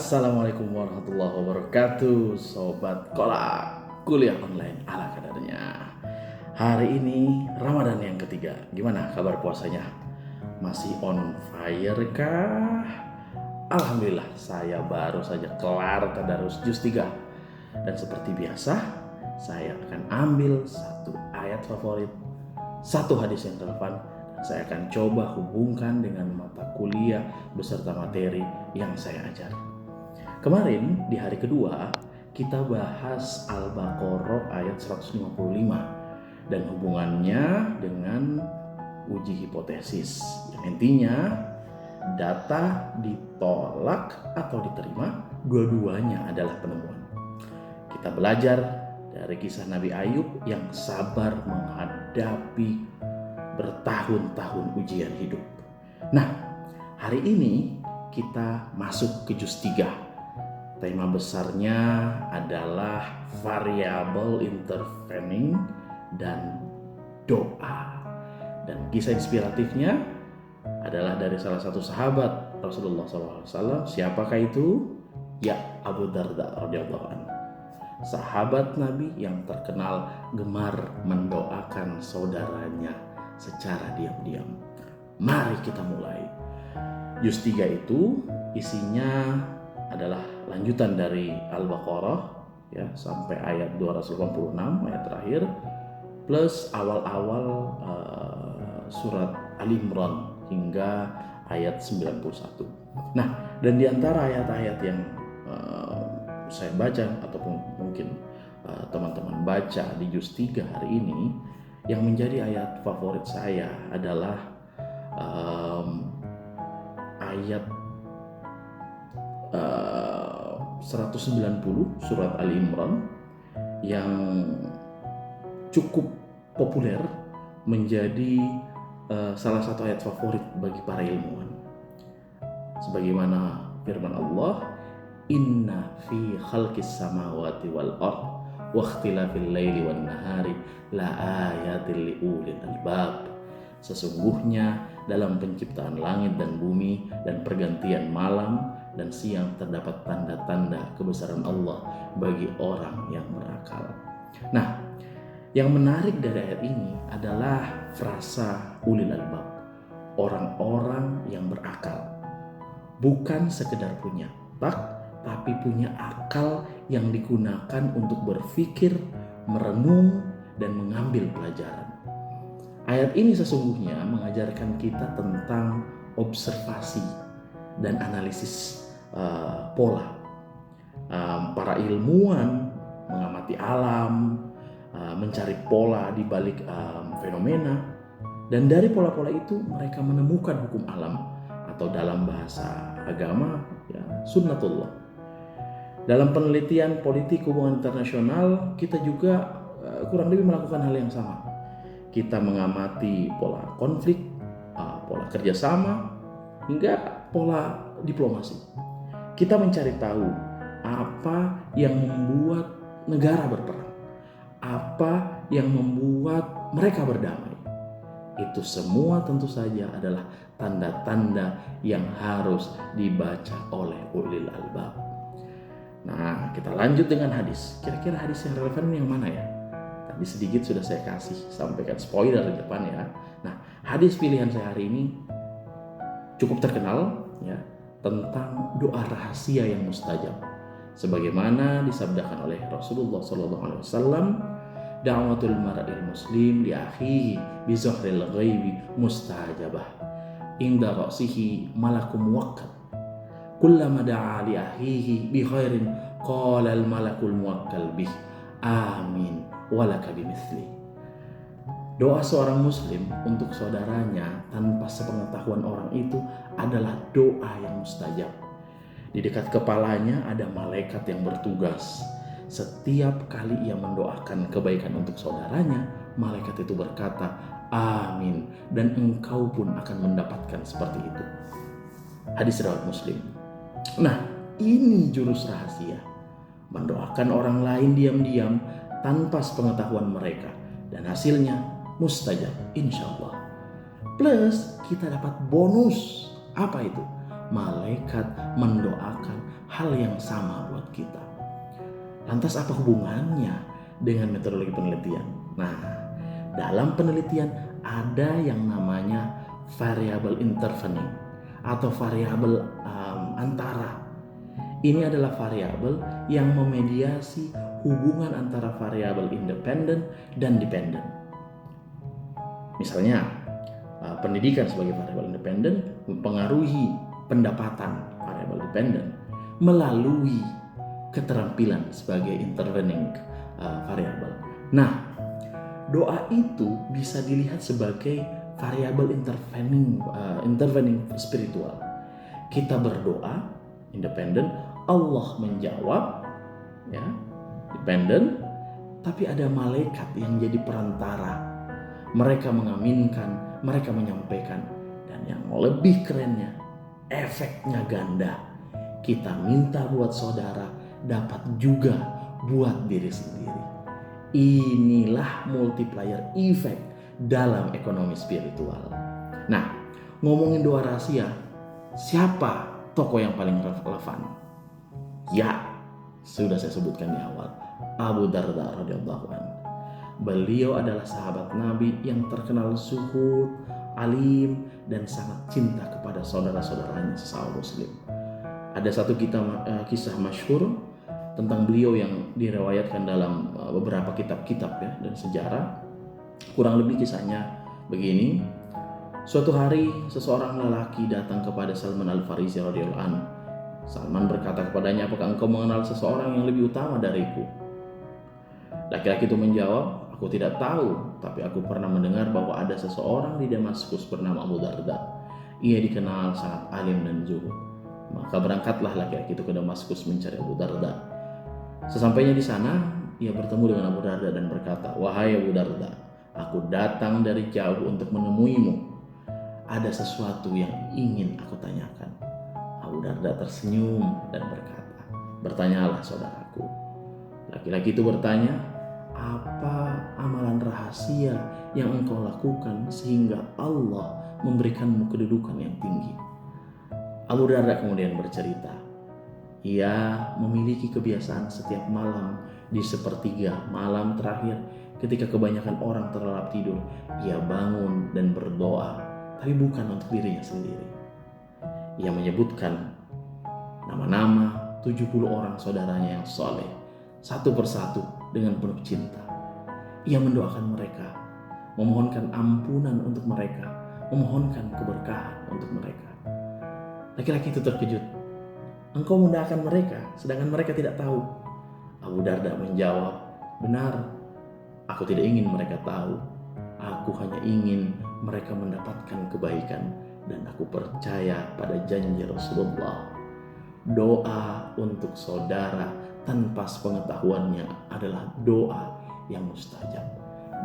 Assalamualaikum warahmatullahi wabarakatuh, Sobat Kolak Kuliah Online ala kadarnya. Hari ini Ramadan yang ketiga. Gimana kabar puasanya? Masih on fire kah? Alhamdulillah, saya baru saja kelar tadarus juz 3. Dan seperti biasa, saya akan ambil satu ayat favorit, satu hadis yang relevan. Saya akan coba hubungkan dengan mata kuliah beserta materi yang saya ajari. Kemarin di hari kedua kita bahas Al-Baqarah ayat 155 dan hubungannya dengan uji hipotesis yang intinya data ditolak atau diterima, dua-duanya adalah penemuan. Kita belajar dari kisah Nabi Ayub yang sabar menghadapi bertahun-tahun ujian hidup. Nah, hari ini kita masuk ke juz 3. Tema besarnya adalah variabel intervening dan doa. Dan kisah inspiratifnya adalah dari salah satu sahabat Rasulullah SAW. Siapakah itu? Ya, Abu Darda radhiyallahu anhu. Sahabat Nabi yang terkenal gemar mendoakan saudaranya secara diam-diam. Mari kita mulai. Juz 3 itu isinya adalah lanjutan dari Al-Baqarah ya sampai ayat 286 ayat terakhir plus awal-awal surat Al-Imran hingga ayat 91. Nah, dan di antara ayat-ayat yang saya baca ataupun mungkin teman-teman baca di juz 3 hari ini, yang menjadi ayat favorit saya adalah ayat 190 surat Al-Imran yang cukup populer menjadi salah satu ayat favorit bagi para ilmuwan. Sebagaimana firman Allah, "Inna fi khalqis samawati wal ard wa ikhtilafil laili wan nahari la ayatil liulil albab." Sesungguhnya dalam penciptaan langit dan bumi dan pergantian malam dan siang terdapat tanda-tanda kebesaran Allah bagi orang yang berakal. Nah, yang menarik dari ayat ini adalah frasa ulil albab, orang-orang yang berakal. Bukan sekedar punya otak, tapi punya akal yang digunakan untuk berpikir, merenung, dan mengambil pelajaran. Ayat ini sesungguhnya mengajarkan kita tentang observasi dan analisis pola. Para ilmuwan mengamati alam, mencari pola di balik fenomena, dan dari pola-pola itu mereka menemukan hukum alam atau dalam bahasa agama ya sunnatullah. Dalam penelitian politik hubungan internasional kita juga kurang lebih melakukan hal yang sama. Kita mengamati pola konflik, pola kerjasama, hingga pola diplomasi. Kita mencari tahu apa yang membuat negara berperang, apa yang membuat mereka berdamai. Itu semua tentu saja adalah tanda-tanda yang harus dibaca oleh ulil albab. Nah, kita lanjut dengan hadis. Kira-kira hadis yang relevan yang mana ya? Tadi sedikit sudah saya kasih, sampaikan spoiler di depan ya. Nah, hadis pilihan saya hari ini cukup terkenal ya, tentang doa rahasia yang mustajab. Sebagaimana disabdakan oleh Rasulullah SAW, da'watul mar'il muslim li akhihi bi zahril ghaibi mustajabah. Inda ra'sihi malakum muwakkal. Kullama da'a li akhihi bi khairin qala al malakul muwakkal bih amin walaka bimithli. Doa seorang muslim untuk saudaranya tanpa sepengetahuan orang itu adalah doa yang mustajab. Di dekat kepalanya ada malaikat yang bertugas. Setiap kali ia mendoakan kebaikan untuk saudaranya, malaikat itu berkata, amin, dan engkau pun akan mendapatkan seperti itu. Hadis riwayat Muslim. Nah, ini jurus rahasia. Mendoakan orang lain diam-diam tanpa sepengetahuan mereka. Dan hasilnya mustajab insyaallah. Plus kita dapat bonus. Apa itu? Malaikat mendoakan hal yang sama buat kita. Lantas apa hubungannya dengan metodologi penelitian? Nah, dalam penelitian ada yang namanya variabel intervening atau variabel antara. Ini adalah variabel yang memediasi hubungan antara variabel independen dan dependen. Misalnya, pendidikan sebagai variabel independen mempengaruhi pendapatan variabel dependen melalui keterampilan sebagai intervening variabel. Nah, doa itu bisa dilihat sebagai variabel intervening spiritual. Kita berdoa independen, Allah menjawab, ya, dependen, tapi ada malaikat yang jadi perantara. Mereka mengaminkan, mereka menyampaikan, dan yang lebih kerennya, efeknya ganda. Kita minta buat saudara, dapat juga buat diri sendiri. Inilah multiplier effect dalam ekonomi spiritual. Nah, ngomongin doa rahasia, siapa tokoh yang paling relevan? Ya, sudah saya sebutkan di awal, Abu Darda radhiyallahu anhu. Beliau adalah sahabat Nabi yang terkenal zuhud, alim, dan sangat cinta kepada saudara-saudaranya sesama muslim. Ada satu kisah masyhur tentang beliau yang diriwayatkan dalam beberapa kitab-kitab ya, dan sejarah. Kurang lebih kisahnya begini. Suatu hari seseorang lelaki datang kepada Salman Al-Farisi radhiyallahu anhu. Salman berkata kepadanya, apakah engkau mengenal seseorang yang lebih utama dariku? Laki-laki itu menjawab, aku tidak tahu, tapi aku pernah mendengar bahwa ada seseorang di Damaskus bernama Abu Darda. Ia dikenal sangat alim dan zuhud. Maka berangkatlah laki-laki itu ke Damaskus mencari Abu Darda. Sesampainya di sana, ia bertemu dengan Abu Darda dan berkata, wahai Abu Darda, aku datang dari jauh untuk menemuimu. Ada sesuatu yang ingin aku tanyakan. Abu Darda tersenyum dan berkata, bertanyalah saudaraku. Laki-laki itu bertanya, apa amalan rahasia yang engkau lakukan sehingga Allah memberikanmu kedudukan yang tinggi? Abu Darda kemudian bercerita, ia memiliki kebiasaan setiap malam di sepertiga malam terakhir ketika kebanyakan orang terlelap tidur, ia bangun dan berdoa, tapi bukan untuk dirinya sendiri. Ia menyebutkan nama-nama 70 orang saudaranya yang soleh, satu persatu dengan penuh cinta. Ia mendoakan mereka, memohonkan ampunan untuk mereka, memohonkan keberkahan untuk mereka. Laki-laki itu terkejut. Engkau mendoakan mereka, sedangkan mereka tidak tahu. Abu Darda menjawab, benar, aku tidak ingin mereka tahu. Aku hanya ingin mereka mendapatkan kebaikan, dan aku percaya pada janji Rasulullah. Doa untuk saudara tanpa sepengetahuannya adalah doa yang mustajab,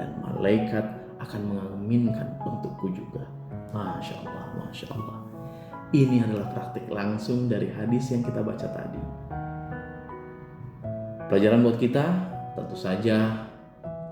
dan malaikat akan mengaminkan untukku juga. Masya Allah, Masya Allah. Ini adalah praktik langsung dari hadis yang kita baca tadi. Pelajaran buat kita, tentu saja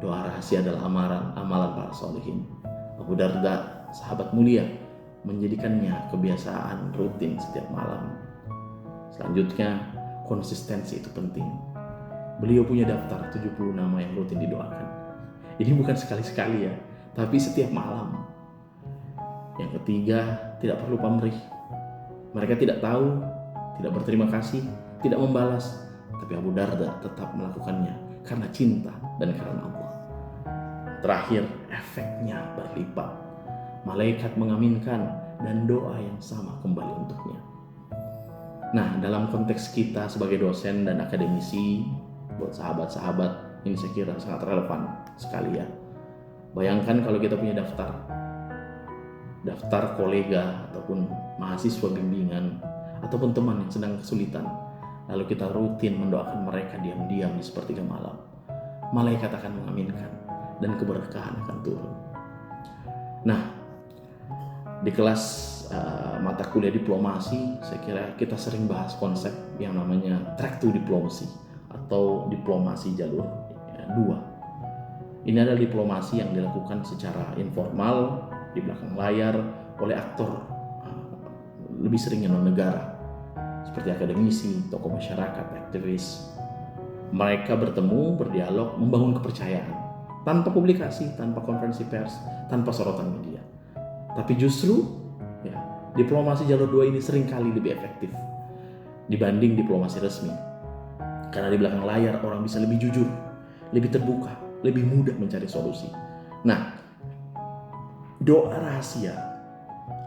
doa rahasia adalah amalan para sholihin. Abu Darda, sahabat mulia, menjadikannya kebiasaan rutin setiap malam. Selanjutnya, konsistensi itu penting. Beliau punya daftar 70 nama yang rutin didoakan. Ini bukan sekali-sekali ya, tapi setiap malam. Yang ketiga, tidak perlu pamrih. Mereka tidak tahu, tidak berterima kasih, tidak membalas, tapi Abu Darda tetap melakukannya karena cinta dan karena Allah. Terakhir, efeknya berlipat. Malaikat mengaminkan dan doa yang sama kembali untuknya. Nah, dalam konteks kita sebagai dosen dan akademisi, buat sahabat-sahabat, ini saya kira sangat relevan sekali ya. Bayangkan kalau kita punya daftar kolega ataupun mahasiswa bimbingan ataupun teman yang sedang kesulitan, lalu kita rutin mendoakan mereka diam-diam di sepertiga malam. Malaikat akan mengaminkan dan keberkahan akan turun. Nah, di kelas mata kuliah diplomasi, saya kira kita sering bahas konsep yang namanya track to diplomacy atau diplomasi jalur 2. Ini adalah diplomasi yang dilakukan secara informal di belakang layar oleh aktor, lebih seringnya non-negara, seperti akademisi, tokoh masyarakat, aktivis. Mereka bertemu, berdialog, membangun kepercayaan tanpa publikasi, tanpa konferensi pers, tanpa sorotan media. Tapi justru ya, diplomasi jalur 2 ini seringkali lebih efektif dibanding diplomasi resmi. Karena di belakang layar orang bisa lebih jujur, lebih terbuka, lebih mudah mencari solusi. Nah, doa rahasia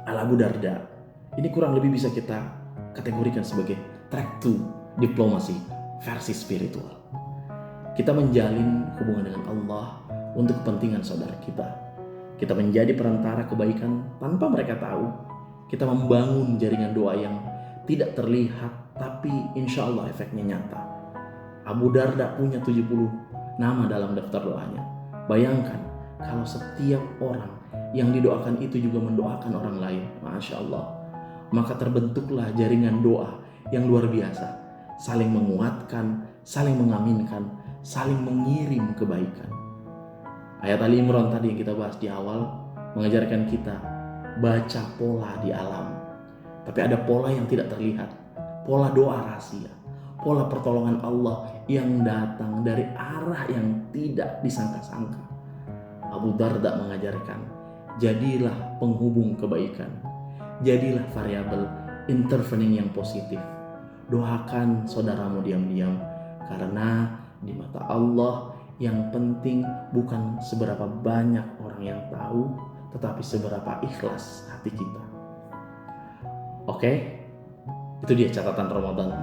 ala Abu Darda ini kurang lebih bisa kita kategorikan sebagai track to diplomasi versi spiritual. Kita menjalin hubungan dengan Allah untuk kepentingan saudara kita. Kita menjadi perantara kebaikan tanpa mereka tahu. Kita membangun jaringan doa yang tidak terlihat, tapi insya Allah efeknya nyata. Abu Darda punya 70 nama dalam daftar doanya. Bayangkan kalau setiap orang yang didoakan itu juga mendoakan orang lain. Masya Allah. Maka terbentuklah jaringan doa yang luar biasa. Saling menguatkan, saling mengaminkan, saling mengirim kebaikan. Ayat Ali Imran tadi yang kita bahas di awal mengajarkan kita baca pola di alam. Tapi ada pola yang tidak terlihat, pola doa rahasia, pola pertolongan Allah yang datang dari arah yang tidak disangka-sangka. Abu Darda mengajarkan, jadilah penghubung kebaikan, jadilah variabel intervening yang positif. Doakan saudaramu diam-diam, karena di mata Allah yang penting bukan seberapa banyak orang yang tahu, tetapi seberapa ikhlas hati kita. Oke, itu dia catatan Ramadan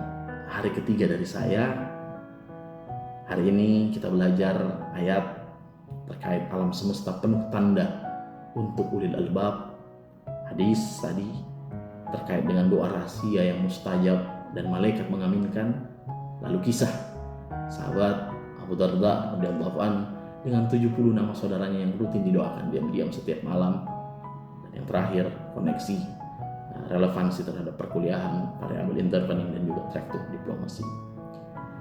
hari ketiga dari saya. Hari ini kita belajar ayat terkait alam semesta penuh tanda untuk ulil albab. Hadis tadi terkait dengan doa rahasia yang mustajab dan malaikat mengaminkan. Lalu kisah sahabat Abu Darda radhiyallahu anhu dengan 70 nama saudaranya yang rutin didoakan diam-diam setiap malam. Dan yang terakhir, koneksi relevansi terhadap perkuliahan, variabel intervening, dan juga track to diplomasi.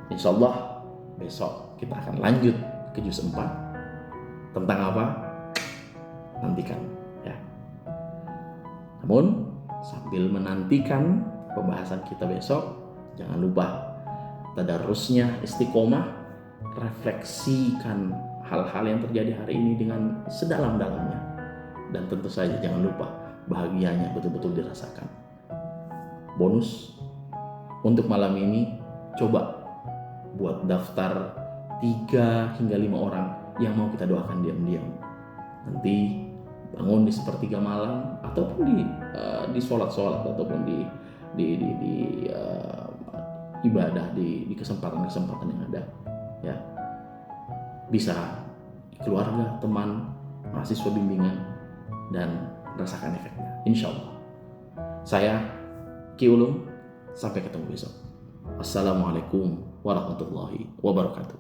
Insya Allah besok kita akan lanjut ke juz 4. Tentang apa? Nantikan ya. Namun sambil menantikan pembahasan kita besok, jangan lupa tadarusnya istiqomah, refleksikan hal-hal yang terjadi hari ini dengan sedalam-dalamnya. Dan tentu saja jangan lupa bahagianya betul-betul dirasakan. Bonus untuk malam ini, coba buat daftar 3 hingga 5 orang yang mau kita doakan diam-diam. Nanti bangun di sepertiga malam ataupun di sholat-sholat ataupun di ibadah di kesempatan-kesempatan yang ada ya. Bisa keluarga, teman, mahasiswa bimbingan, dan rasakan efeknya insya Allah. Saya Ki Ulum, sampai ketemu besok. Assalamualaikum warahmatullahi wabarakatuh.